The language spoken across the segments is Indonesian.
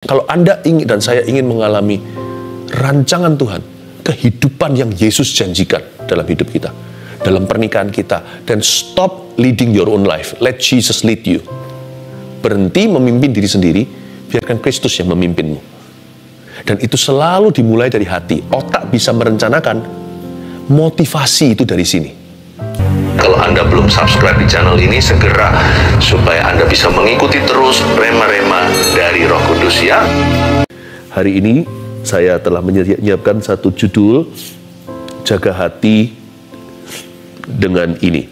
Kalau Anda ingin dan saya ingin mengalami rancangan Tuhan, kehidupan yang Yesus janjikan dalam hidup kita, dalam pernikahan kita, dan stop leading your own life. Let Jesus lead you. Berhenti memimpin diri sendiri, biarkan Kristus yang memimpinmu. Dan itu selalu dimulai dari hati. Otak bisa merencanakan, motivasi itu dari sini. Kalau Anda belum subscribe di channel ini, segera supaya Anda bisa mengikuti terus rema-rema dari Roh Kudus ya. Hari ini saya telah menyiapkan satu judul, Jaga Hati dengan Ini.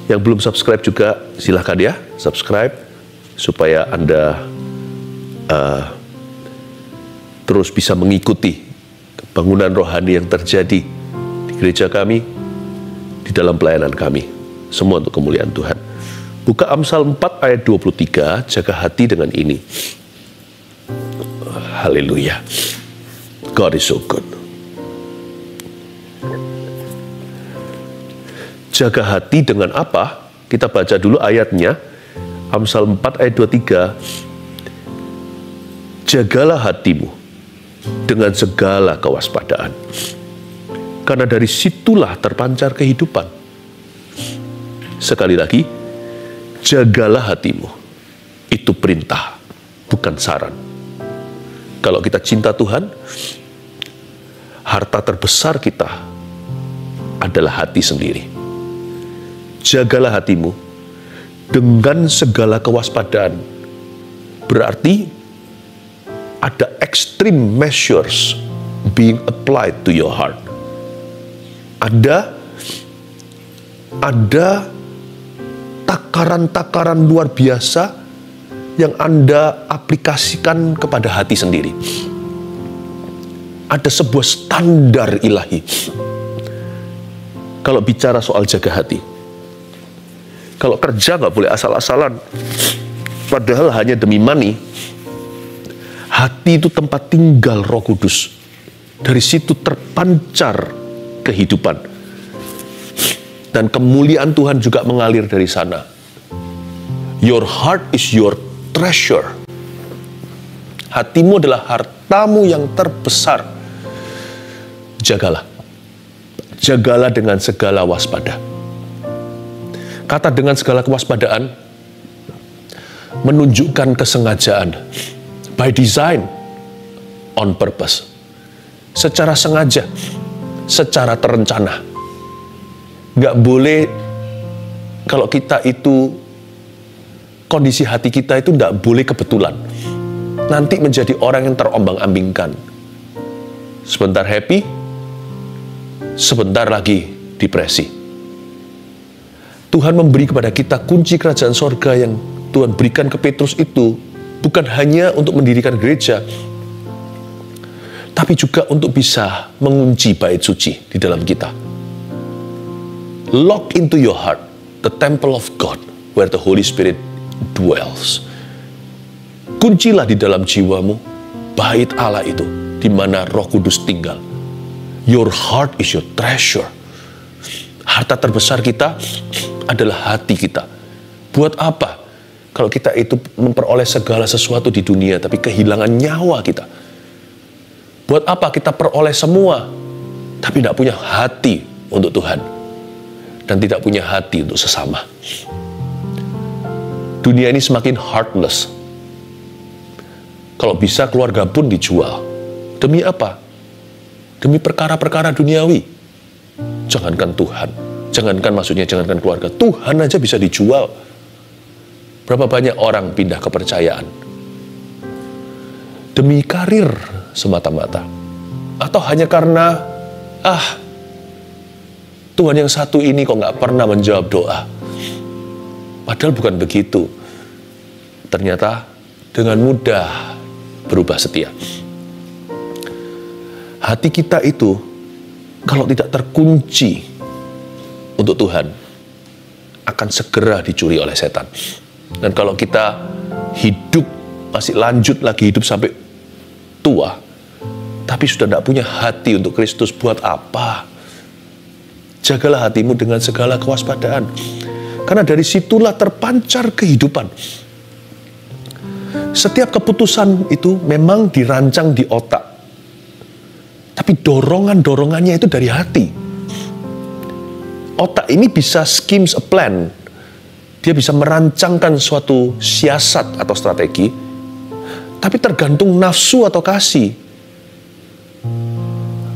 Yang belum subscribe juga silahkan ya, subscribe supaya Anda terus bisa mengikuti bangunan rohani yang terjadi di gereja kami, di dalam pelayanan kami. Semua untuk kemuliaan Tuhan. Buka Amsal 4 ayat 23, jaga hati dengan ini. Haleluya. God is so good. Jaga hati dengan apa? Kita baca dulu ayatnya. Amsal 4 ayat 23. Jagalah hatimu dengan segala kewaspadaan, karena dari situlah terpancar kehidupan. Sekali lagi, jagalah hatimu. Itu perintah, bukan saran. Kalau kita cinta Tuhan, harta terbesar kita adalah hati sendiri. Jagalah hatimu dengan segala kewaspadaan. Berarti ada extreme measures being applied to your heart. Ada takaran-takaran luar biasa yang Anda aplikasikan kepada hati sendiri. Ada sebuah standar ilahi. Kalau bicara soal jaga hati, kalau kerja nggak boleh asal-asalan, padahal hanya demi money. Hati itu tempat tinggal Roh Kudus. Dari situ terpancar kehidupan. Dan kemuliaan Tuhan juga mengalir dari sana. Your heart is your treasure. Hatimu adalah hartamu yang terbesar. Jagalah. Jagalah dengan segala waspada. Kata dengan segala kewaspadaan menunjukkan kesengajaan. By design, on purpose. Secara sengaja, secara terencana. Nggak boleh, kalau kita itu, kondisi hati kita itu nggak boleh kebetulan. Nanti menjadi orang yang terombang-ambingkan. Sebentar happy, sebentar lagi depresi. Tuhan memberi kepada kita kunci kerajaan sorga yang Tuhan berikan ke Petrus itu, bukan hanya untuk mendirikan gereja, tapi juga untuk bisa mengunci bait suci di dalam kita. Lock into your heart the temple of God where the Holy Spirit dwells. Kuncilah di dalam jiwamu bait Allah itu, di mana Roh Kudus tinggal. Your heart is your treasure. Harta terbesar kita adalah hati kita. Buat apa kalau kita itu memperoleh segala sesuatu di dunia, tapi kehilangan nyawa kita? Buat apa kita peroleh semua, tapi tidak punya hati untuk Tuhan, dan tidak punya hati untuk sesama? Dunia ini semakin heartless. Kalau bisa keluarga pun dijual. Demi apa? Demi perkara-perkara duniawi. Jangankan Tuhan, jangankan keluarga. Tuhan aja bisa dijual. Berapa banyak orang pindah kepercayaan demi karir semata-mata, atau hanya karena Tuhan yang satu ini kok nggak pernah menjawab doa. Padahal bukan begitu. Ternyata dengan mudah berubah setia. Hati kita itu kalau tidak terkunci untuk Tuhan, akan segera dicuri oleh setan. Dan kalau kita hidup, masih lanjut lagi hidup sampai tua, tapi sudah tidak punya hati untuk Kristus, buat apa? Jagalah hatimu dengan segala kewaspadaan, karena dari situlah terpancar kehidupan. Setiap keputusan itu memang dirancang di otak. Tapi dorongannya itu dari hati. Otak ini bisa schemes a plan. Dia bisa merancangkan suatu siasat atau strategi. Tapi tergantung nafsu atau kasih.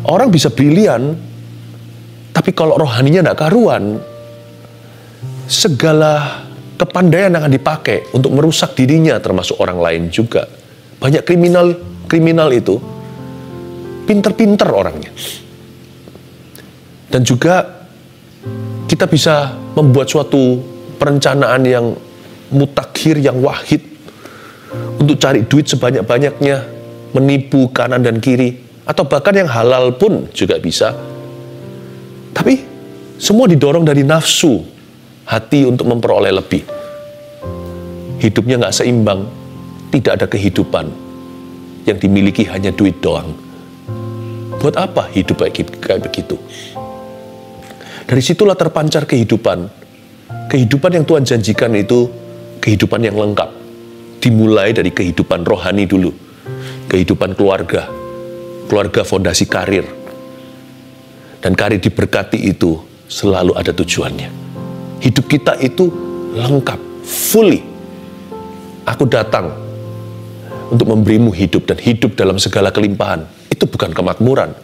Orang bisa brilian, tapi kalau rohaninya tidak karuan, segala kepandaian akan dipakai untuk merusak dirinya, termasuk orang lain juga. Banyak kriminal itu pinter-pinter orangnya. Dan juga kita bisa membuat suatu perencanaan yang mutakhir, yang wahid, untuk cari duit sebanyak-banyaknya, menipu kanan dan kiri, atau bahkan yang halal pun juga bisa. Tapi semua didorong dari nafsu hati untuk memperoleh lebih. Hidupnya nggak seimbang, tidak ada kehidupan. Yang dimiliki hanya duit doang. Buat apa hidup kayak begitu? Dari situlah terpancar kehidupan. Kehidupan yang Tuhan janjikan itu kehidupan yang lengkap. Dimulai dari kehidupan rohani dulu. Kehidupan keluarga. Keluarga fondasi karir. Dan karir diberkati itu selalu ada tujuannya. Hidup kita itu lengkap, fully. Aku datang untuk memberimu hidup dan hidup dalam segala kelimpahan. Itu bukan kemakmuran.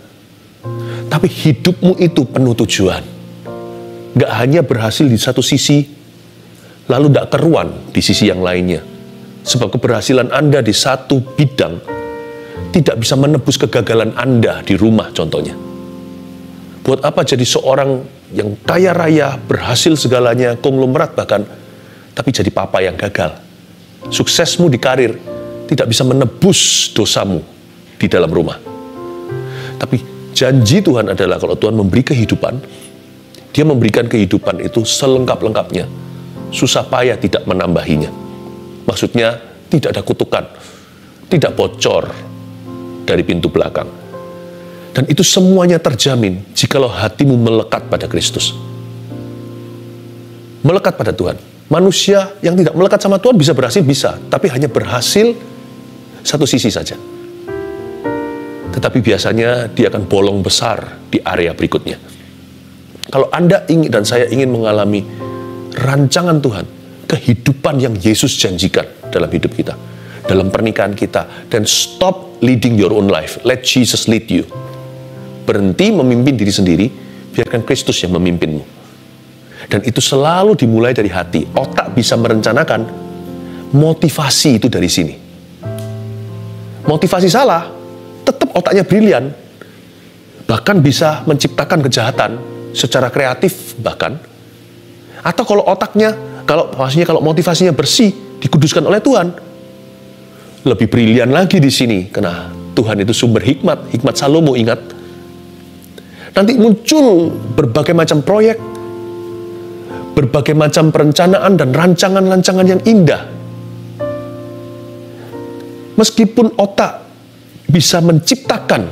Tapi hidupmu itu penuh tujuan. Gak hanya berhasil di satu sisi, lalu gak keruan di sisi yang lainnya. Sebab keberhasilan Anda di satu bidang tidak bisa menebus kegagalan Anda di rumah contohnya. Buat apa jadi seorang yang kaya raya, berhasil segalanya, konglomerat bahkan, tapi jadi papa yang gagal. Suksesmu di karir tidak bisa menebus dosamu di dalam rumah. Tapi janji Tuhan adalah kalau Tuhan memberi kehidupan, Dia memberikan kehidupan itu selengkap-lengkapnya. Susah payah tidak menambahinya. Maksudnya tidak ada kutukan, tidak bocor dari pintu belakang. Dan itu semuanya terjamin jikalau hatimu melekat pada Kristus. Melekat pada Tuhan. Manusia yang tidak melekat sama Tuhan bisa berhasil, bisa. Tapi hanya berhasil satu sisi saja. Tetapi biasanya dia akan bolong besar di area berikutnya. Kalau Anda ingin dan saya ingin mengalami rancangan Tuhan, kehidupan yang Yesus janjikan dalam hidup kita, dalam pernikahan kita, dan stop leading your own life. Let Jesus lead you. Berhenti memimpin diri sendiri, biarkan Kristus yang memimpinmu. Dan itu selalu dimulai dari hati. Otak bisa merencanakan, motivasi itu dari sini. Motivasi salah, tetap otaknya brilian. Bahkan bisa menciptakan kejahatan secara kreatif bahkan. Atau kalau otaknya, kalau motivasinya bersih, dikuduskan oleh Tuhan, lebih brilian lagi di sini. Karena Tuhan itu sumber hikmat, hikmat Salomo, ingat. Nanti muncul berbagai macam proyek, berbagai macam perencanaan dan rancangan-rancangan yang indah. Meskipun otak bisa menciptakan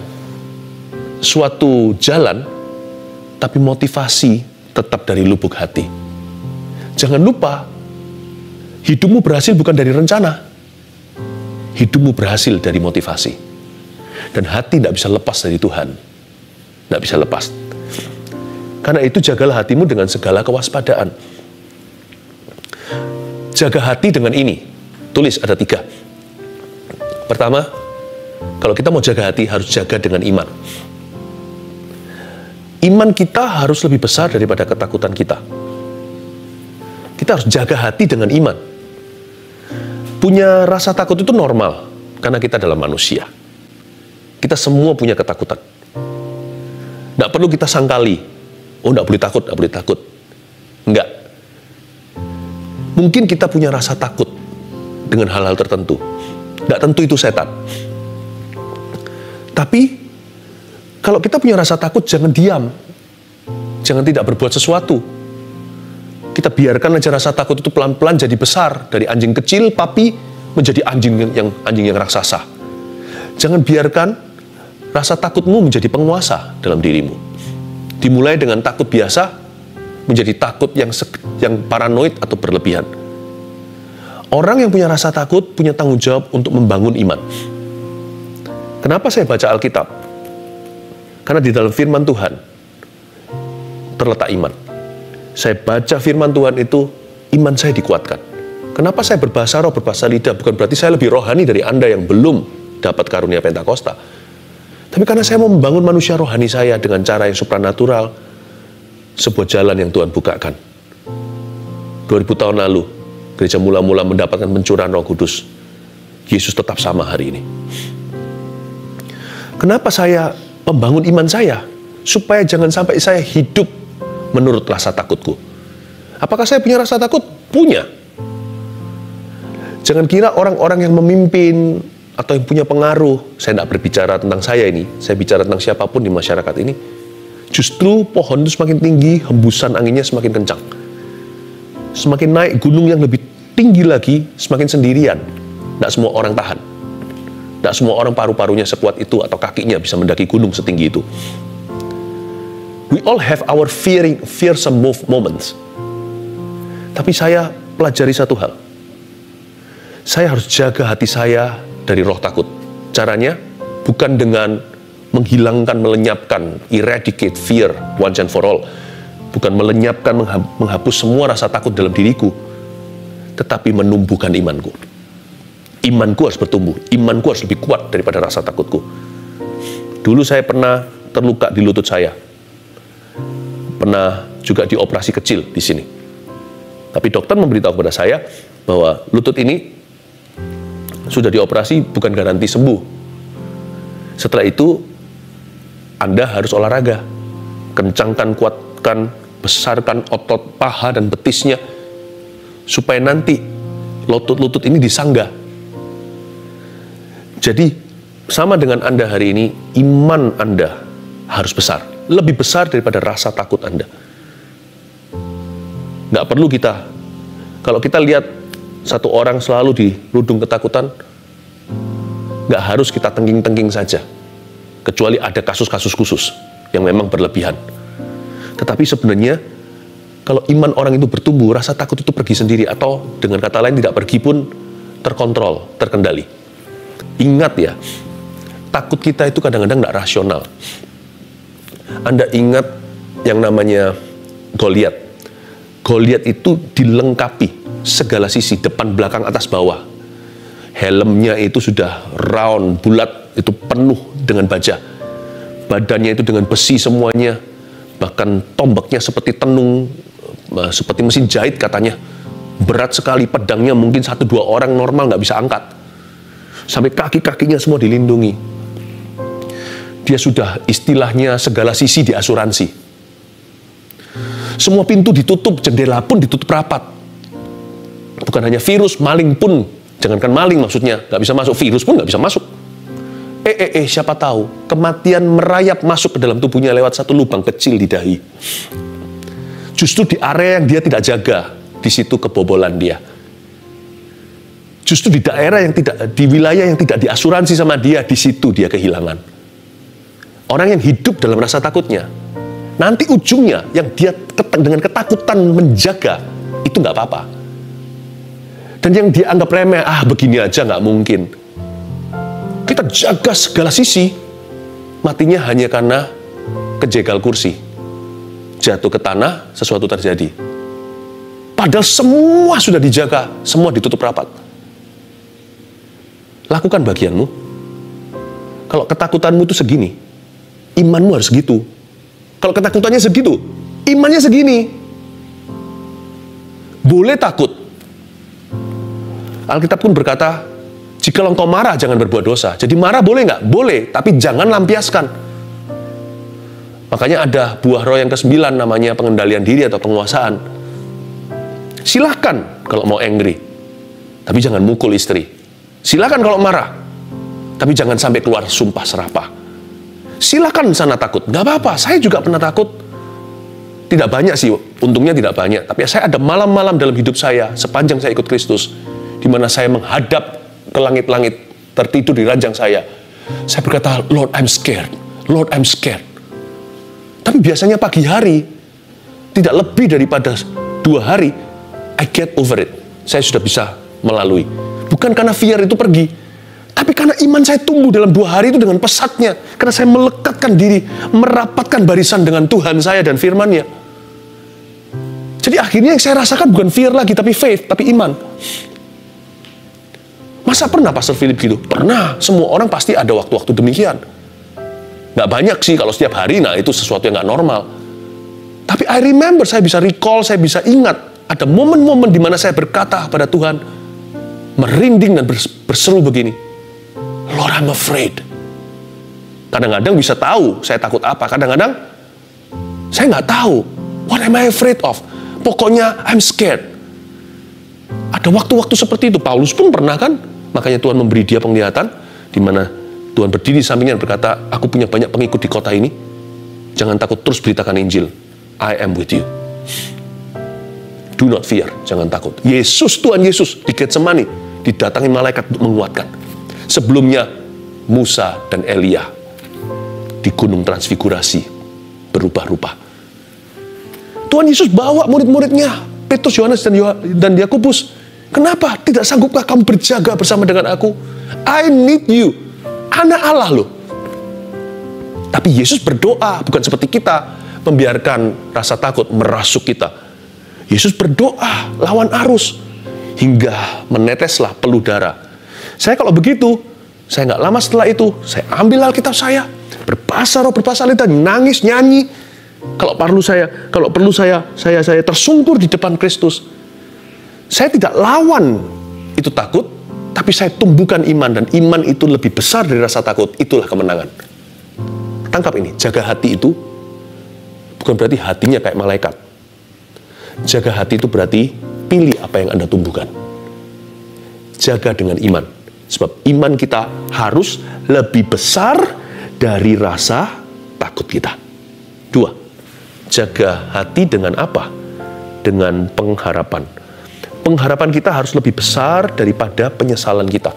suatu jalan, tapi motivasi tetap dari lubuk hati. Jangan lupa, hidupmu berhasil bukan dari rencana. Hidupmu berhasil dari motivasi. Dan hati tidak bisa lepas dari Tuhan. Tidak bisa lepas. Karena itu jagalah hatimu dengan segala kewaspadaan. Jaga hati dengan ini. Tulis ada 3. Pertama, kalau kita mau jaga hati harus jaga dengan iman. Iman kita harus lebih besar daripada ketakutan kita. Kita harus jaga hati dengan iman. Punya rasa takut itu normal, karena kita adalah manusia. Kita semua punya ketakutan. Nggak perlu kita sangkali. Oh, nggak boleh takut, nggak boleh takut. Nggak. Mungkin kita punya rasa takut dengan hal-hal tertentu. Nggak tentu itu setan. Tapi, kalau kita punya rasa takut, jangan diam. Jangan tidak berbuat sesuatu. Kita biarkan aja rasa takut itu pelan-pelan jadi besar. Dari anjing kecil, papi, menjadi anjing yang raksasa. Jangan biarkan rasa takutmu menjadi penguasa dalam dirimu. Dimulai dengan takut biasa, menjadi takut yang paranoid atau berlebihan. Orang yang punya rasa takut punya tanggung jawab untuk membangun iman. Kenapa saya baca Alkitab? Karena di dalam firman Tuhan terletak iman. Saya baca firman Tuhan itu, iman saya dikuatkan. Kenapa saya berbahasa roh, berbahasa lidah? Bukan berarti saya lebih rohani dari Anda yang belum dapat karunia Pentakosta. Tapi karena saya mau membangun manusia rohani saya dengan cara yang supranatural, sebuah jalan yang Tuhan bukakan. 2000 tahun lalu, gereja mula-mula mendapatkan pencurahan Roh Kudus. Yesus tetap sama hari ini. Kenapa saya membangun iman saya? Supaya jangan sampai saya hidup menurut rasa takutku. Apakah saya punya rasa takut? Punya. Jangan kira orang-orang yang memimpin atau yang punya pengaruh, saya tidak berbicara tentang saya ini, saya bicara tentang siapapun di masyarakat ini, justru pohon itu semakin tinggi, hembusan anginnya semakin kencang. Semakin naik gunung yang lebih tinggi lagi, semakin sendirian. Tidak semua orang tahan. Tidak semua orang paru-parunya sekuat itu atau kakinya bisa mendaki gunung setinggi itu. We all have our fearsome moments. Tapi saya pelajari satu hal. Saya harus jaga hati saya dari roh takut. Caranya bukan dengan menghilangkan, melenyapkan, eradicate fear once and for all. Bukan melenyapkan, menghapus semua rasa takut dalam diriku, tetapi menumbuhkan imanku. Imanku harus bertumbuh, imanku harus lebih kuat daripada rasa takutku. Dulu saya pernah terluka di lutut saya, pernah juga dioperasi kecil di sini. Tapi dokter memberitahu kepada saya bahwa lutut ini sudah dioperasi bukan garansi sembuh. Setelah itu, Anda harus olahraga, kencangkan, kuatkan, besarkan otot paha dan betisnya, supaya nanti lutut-lutut ini disanggah. Jadi, sama dengan Anda hari ini, iman Anda harus besar. Lebih besar daripada rasa takut Anda. Nggak perlu kita, kalau kita lihat satu orang selalu dirudung ketakutan, nggak harus kita tengking-tengking saja. Kecuali ada kasus-kasus khusus yang memang berlebihan. Tetapi sebenarnya, kalau iman orang itu bertumbuh, rasa takut itu pergi sendiri, atau dengan kata lain tidak pergi pun terkontrol, terkendali. Ingat ya, takut kita itu kadang-kadang tidak rasional. Anda ingat yang namanya Goliat. Goliat itu dilengkapi segala sisi, depan, belakang, atas, bawah. Helmnya itu sudah round, bulat, itu penuh dengan baja. Badannya itu dengan besi semuanya. Bahkan tombaknya seperti tenung, seperti mesin jahit katanya. Berat sekali, pedangnya mungkin 1-2 orang normal nggak bisa angkat. Sampai kaki-kakinya semua dilindungi. Dia sudah istilahnya segala sisi diasuransi. Semua pintu ditutup, jendela pun ditutup rapat. Bukan hanya virus, maling pun, jangankan maling maksudnya, nggak bisa masuk, virus pun nggak bisa masuk. Siapa tahu, kematian merayap masuk ke dalam tubuhnya lewat satu lubang kecil di dahi. Justru di area yang dia tidak jaga, di situ kebobolan dia. Justru di daerah yang tidak, di wilayah yang tidak diasuransi sama dia, di situ dia kehilangan. Orang yang hidup dalam rasa takutnya, nanti ujungnya yang dia dengan ketakutan menjaga, itu nggak apa-apa. Dan yang dianggap remeh, begini aja nggak mungkin. Kita jaga segala sisi, matinya hanya karena kejegal kursi. Jatuh ke tanah, sesuatu terjadi. Padahal semua sudah dijaga, semua ditutup rapat. Lakukan bagianmu. Kalau ketakutanmu itu segini, imanmu harus segitu. Kalau ketakutannya segitu, imannya segini. Boleh takut. Alkitab pun berkata, jika engkau marah, jangan berbuat dosa. Jadi marah boleh nggak? Boleh, tapi jangan lampiaskan. Makanya ada buah roh yang ke-9, namanya pengendalian diri atau penguasaan. Silahkan kalau mau angry, tapi jangan mukul istri. Silahkan kalau marah, tapi jangan sampai keluar sumpah serapah. Silahkan sana takut, nggak apa-apa. Saya juga pernah takut. Tidak banyak sih, untungnya tidak banyak. Tapi saya ada malam-malam dalam hidup saya, sepanjang saya ikut Kristus, di mana saya menghadap ke langit-langit, tertidur di ranjang saya. Saya berkata, Lord, I'm scared. Lord, I'm scared. Tapi biasanya pagi hari, tidak lebih daripada 2 hari, I get over it. Saya sudah bisa melalui. Bukan karena fear itu pergi, tapi karena iman saya tumbuh dalam 2 hari itu dengan pesatnya. Karena saya melekatkan diri, merapatkan barisan dengan Tuhan saya dan firman-Nya. Jadi akhirnya yang saya rasakan bukan fear lagi, tapi faith, tapi iman. Masa pernah Pastor Philip gitu? Pernah, semua orang pasti ada waktu-waktu demikian. Nggak banyak sih kalau setiap hari, nah itu sesuatu yang nggak normal. Tapi I remember, saya bisa recall, saya bisa ingat, ada momen-momen di mana saya berkata pada Tuhan, merinding dan berseru begini, Lord, I'm afraid. Kadang-kadang bisa tahu saya takut apa, kadang-kadang saya nggak tahu. What am I afraid of? Pokoknya I'm scared. Ada waktu-waktu seperti itu. Paulus pun pernah kan, makanya Tuhan memberi dia penglihatan, di mana Tuhan berdiri di sampingnya dan berkata, aku punya banyak pengikut di kota ini, jangan takut, terus beritakan Injil. I am with you. Do not fear, jangan takut. Yesus, Tuhan Yesus, di Getsemani, didatangi malaikat untuk menguatkan. Sebelumnya, Musa dan Elia di Gunung Transfigurasi berubah-ubah. Tuhan Yesus bawa murid-muridnya, Petrus, Yohanes, dan Yakobus. Kenapa? Tidak sanggupkah kamu berjaga bersama dengan aku? I need you. Anak Allah loh. Tapi Yesus berdoa, bukan seperti kita, membiarkan rasa takut merasuk kita. Yesus berdoa, lawan arus, hingga meneteslah peluh darah. Saya kalau begitu, saya nggak lama setelah itu, saya ambil Alkitab saya, berbahasa roh, berbahasa lidah, nangis, nyanyi. Kalau perlu saya tersungkur di depan Kristus. Saya tidak lawan itu takut, tapi saya tumbuhkan iman, dan iman itu lebih besar dari rasa takut. Itulah kemenangan. Tangkap ini, jaga hati itu bukan berarti hatinya kayak malaikat. Jaga hati itu berarti pilih apa yang Anda tumbuhkan. Jaga dengan iman. Sebab iman kita harus lebih besar dari rasa takut kita. 2, jaga hati dengan apa? Dengan pengharapan. Pengharapan kita harus lebih besar daripada penyesalan kita.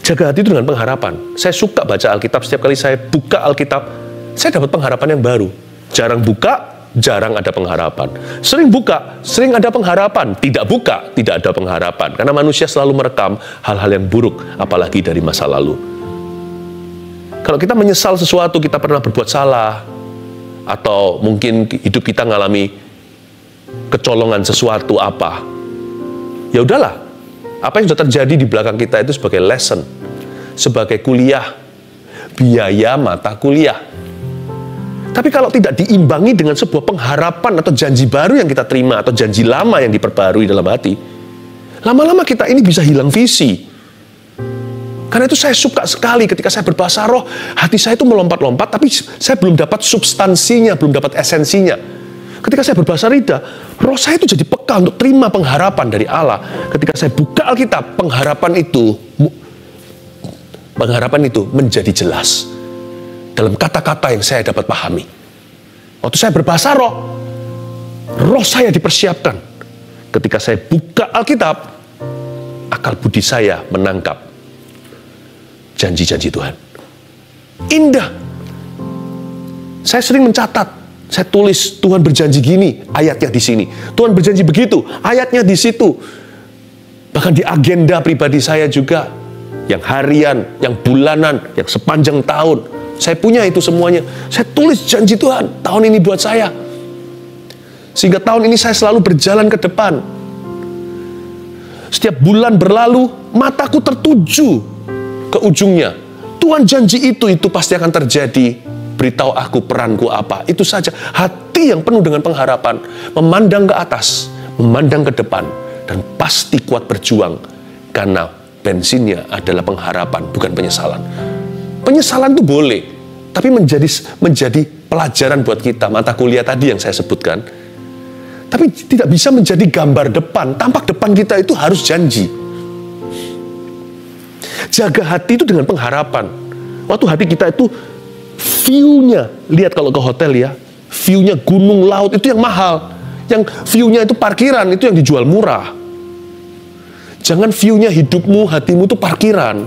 Jaga hati itu dengan pengharapan. Saya suka baca Alkitab, setiap kali saya buka Alkitab, saya dapat pengharapan yang baru. Jarang buka, jarang ada pengharapan. Sering buka, sering ada pengharapan. Tidak buka, tidak ada pengharapan. Karena manusia selalu merekam hal-hal yang buruk, apalagi dari masa lalu. Kalau kita menyesal sesuatu, kita pernah berbuat salah, atau mungkin hidup kita ngalami kecolongan sesuatu apa, ya udahlah. Apa yang sudah terjadi di belakang kita itu sebagai lesson, sebagai kuliah, biaya mata kuliah. Tapi kalau tidak diimbangi dengan sebuah pengharapan atau janji baru yang kita terima, atau janji lama yang diperbarui dalam hati, lama-lama kita ini bisa hilang visi. Karena itu saya suka sekali ketika saya berbahasa roh, hati saya itu melompat-lompat, tapi saya belum dapat substansinya, belum dapat esensinya. Ketika saya berbahasa lidah, roh saya itu jadi peka untuk terima pengharapan dari Allah. Ketika saya buka Alkitab, pengharapan itu menjadi jelas dalam kata-kata yang saya dapat pahami. Waktu saya berbahasa roh saya dipersiapkan. Ketika saya buka Alkitab, akal budi saya menangkap janji-janji Tuhan. Indah. Saya sering mencatat. Saya tulis, Tuhan berjanji gini, ayatnya di sini. Tuhan berjanji begitu, ayatnya di situ. Bahkan di agenda pribadi saya juga, yang harian, yang bulanan, yang sepanjang tahun. Saya punya itu semuanya. Saya tulis janji Tuhan, tahun ini buat saya. Sehingga tahun ini saya selalu berjalan ke depan. Setiap bulan berlalu, mataku tertuju ke ujungnya. Tuhan janji itu pasti akan terjadi. Beritahu aku peranku apa. Itu saja. Hati yang penuh dengan pengharapan. Memandang ke atas. Memandang ke depan. Dan pasti kuat berjuang. Karena bensinnya adalah pengharapan, bukan penyesalan. Penyesalan itu boleh. Tapi menjadi pelajaran buat kita. Mata kuliah tadi yang saya sebutkan. Tapi tidak bisa menjadi gambar depan. Tampak depan kita itu harus janji. Jaga hati itu dengan pengharapan. Waktu hati kita itu view-nya, lihat kalau ke hotel ya, view-nya gunung, laut, itu yang mahal. Yang view-nya itu parkiran, itu yang dijual murah. Jangan view-nya hidupmu, hatimu itu parkiran.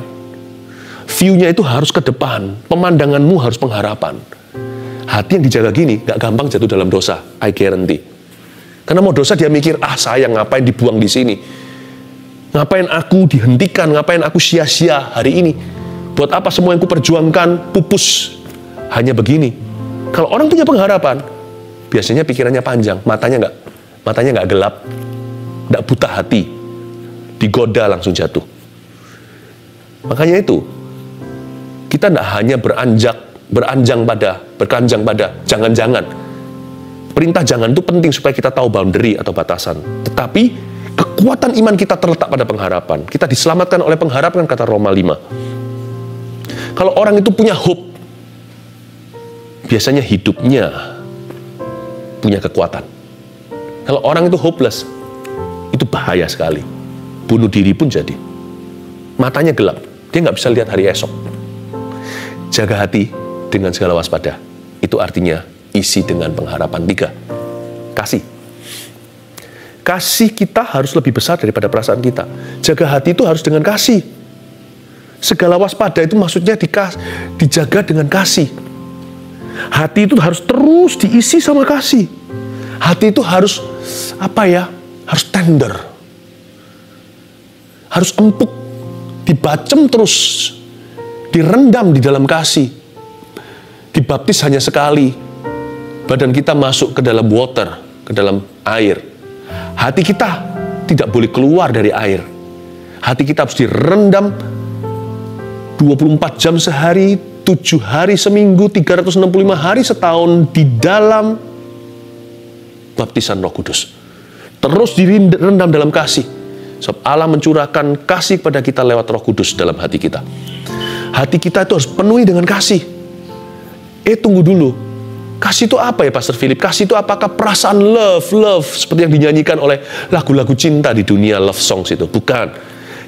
View-nya itu harus ke depan. Pemandanganmu harus pengharapan. Hati yang dijaga gini, gak gampang jatuh dalam dosa. I guarantee. Karena mau dosa dia mikir, sayang ngapain dibuang di sini. Ngapain aku dihentikan? Ngapain aku sia-sia hari ini? Buat apa semua yang kuperjuangkan pupus? Hanya begini. Kalau orang punya pengharapan, biasanya pikirannya panjang, matanya nggak gelap, nggak buta hati, digoda langsung jatuh. Makanya itu, kita nggak hanya beranjang pada jangan-jangan. Perintah jangan itu penting supaya kita tahu boundary atau batasan. Tetapi kekuatan iman kita terletak pada pengharapan. Kita diselamatkan oleh pengharapan, kata Roma 5. Kalau orang itu punya hope, biasanya hidupnya punya kekuatan. Kalau orang itu hopeless, itu bahaya sekali. Bunuh diri pun jadi. Matanya gelap, dia nggak bisa lihat hari esok. Jaga hati dengan segala waspada. Itu artinya isi dengan pengharapan. 3, kasih. Kasih kita harus lebih besar daripada perasaan kita. Jaga hati itu harus dengan kasih. Segala waspada itu maksudnya dijaga dengan kasih. Hati itu harus terus diisi sama kasih. Hati itu harus harus tender. Harus empuk, dibacem terus, direndam di dalam kasih. Dibaptis hanya sekali. Badan kita masuk ke dalam water, ke dalam air. Hati kita tidak boleh keluar dari air. Hati kita harus direndam 24 jam sehari, 7 hari seminggu, 365 hari setahun di dalam baptisan Roh Kudus. Terus direndam dalam kasih. Sebab Allah mencurahkan kasih kepada kita lewat Roh Kudus dalam hati kita. Hati kita itu harus penuhi dengan kasih. Tunggu dulu. Kasih itu apa ya, Pastor Philip? Kasih itu apakah perasaan love, seperti yang dinyanyikan oleh lagu-lagu cinta di dunia love songs itu? Bukan.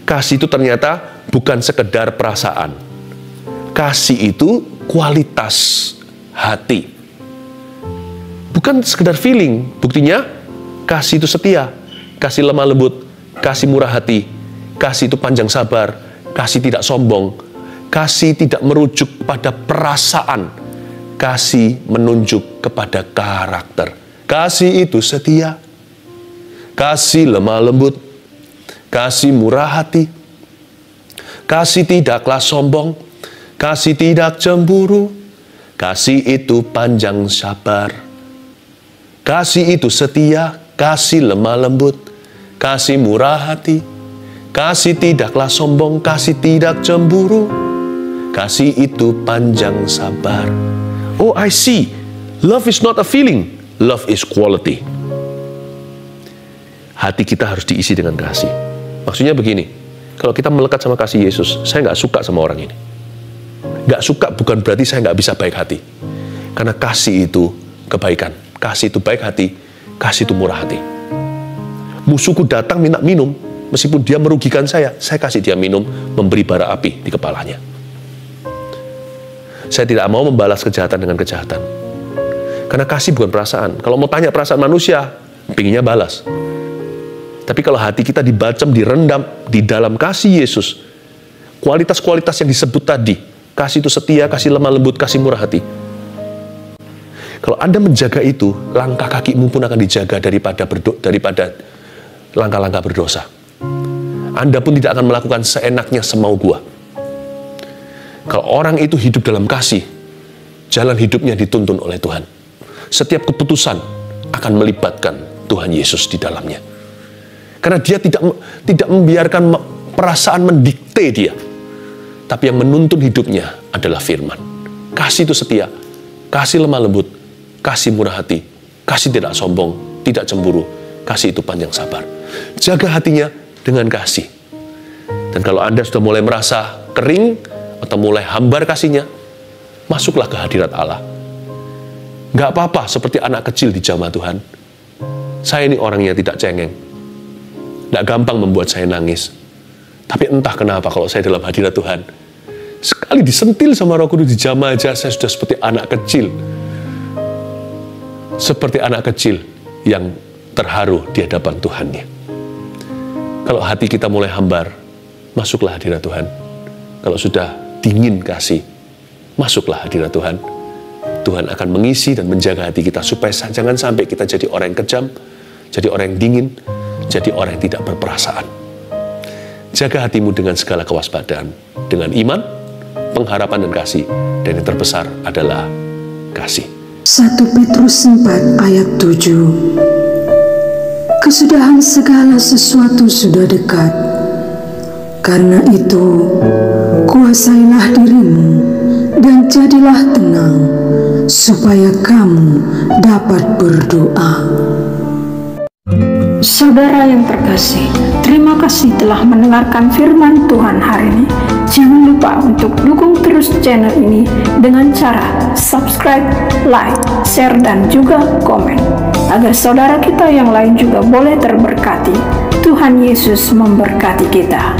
Kasih itu ternyata bukan sekedar perasaan. Kasih itu kualitas hati. Bukan sekedar feeling. Buktinya, kasih itu setia. Kasih lemah lembut. Kasih murah hati. Kasih itu panjang sabar. Kasih tidak sombong. Kasih tidak merujuk pada perasaan. Kasih menunjuk kepada karakter. Kasih itu setia. Kasih lemah lembut. Kasih murah hati. Kasih tidaklah sombong. Kasih tidak cemburu. Kasih itu panjang sabar. Kasih itu setia. Kasih lemah lembut. Kasih murah hati. Kasih tidaklah sombong. Kasih tidak cemburu. Kasih itu panjang sabar. Oh, I see. Love is not a feeling. Love is quality. Hati kita harus diisi dengan kasih. Maksudnya begini, kalau kita melekat sama kasih Yesus, saya nggak suka sama orang ini. Nggak suka bukan berarti saya nggak bisa baik hati. Karena kasih itu kebaikan. Kasih itu baik hati. Kasih itu murah hati. Musuhku datang minta minum, meskipun dia merugikan saya kasih dia minum, memberi bara api di kepalanya. Saya tidak mau membalas kejahatan dengan kejahatan. Karena kasih bukan perasaan. Kalau mau tanya perasaan manusia, pinginnya balas. Tapi kalau hati kita dibacem, direndam di dalam kasih Yesus, kualitas-kualitas yang disebut tadi, kasih itu setia, kasih lemah lembut, kasih murah hati. Kalau Anda menjaga itu, langkah kakimu pun akan dijaga daripada langkah-langkah berdosa. Anda pun tidak akan melakukan seenaknya semau gua. Kalau orang itu hidup dalam kasih, jalan hidupnya dituntun oleh Tuhan. Setiap keputusan akan melibatkan Tuhan Yesus di dalamnya. Karena dia tidak membiarkan perasaan mendikte dia. Tapi yang menuntun hidupnya adalah firman. Kasih itu setia. Kasih lemah lembut. Kasih murah hati. Kasih tidak sombong. Tidak cemburu. Kasih itu panjang sabar. Jaga hatinya dengan kasih. Dan kalau Anda sudah mulai merasa kering atau mulai hambar kasihnya, masuklah ke hadirat Allah. Gak apa-apa seperti anak kecil di jamaah Tuhan. Saya ini orangnya tidak cengeng. Tidak gampang membuat saya nangis. Tapi entah kenapa kalau saya dalam hadirat Tuhan, sekali disentil sama Roh Kudus di jamaah aja, saya sudah seperti anak kecil. Seperti anak kecil yang terharu di hadapan Tuhannya. Kalau hati kita mulai hambar, masuklah hadirat Tuhan. Kalau sudah dingin kasih, masuklah hadirat Tuhan. Tuhan akan mengisi dan menjaga hati kita supaya jangan sampai kita jadi orang yang kejam, jadi orang yang dingin, jadi orang yang tidak berperasaan. Jaga hatimu dengan segala kewaspadaan, dengan iman, pengharapan dan kasih, dan yang terbesar adalah kasih. 1 Petrus 4 ayat 7. Kesudahan segala sesuatu sudah dekat. Karena itu, kuasailah dirimu dan jadilah tenang, supaya kamu dapat berdoa. Saudara yang terkasih, terima kasih telah mendengarkan firman Tuhan hari ini. Jangan lupa untuk dukung terus channel ini dengan cara subscribe, like, share, dan juga komen, agar saudara kita yang lain juga boleh terberkati. Tuhan Yesus memberkati kita.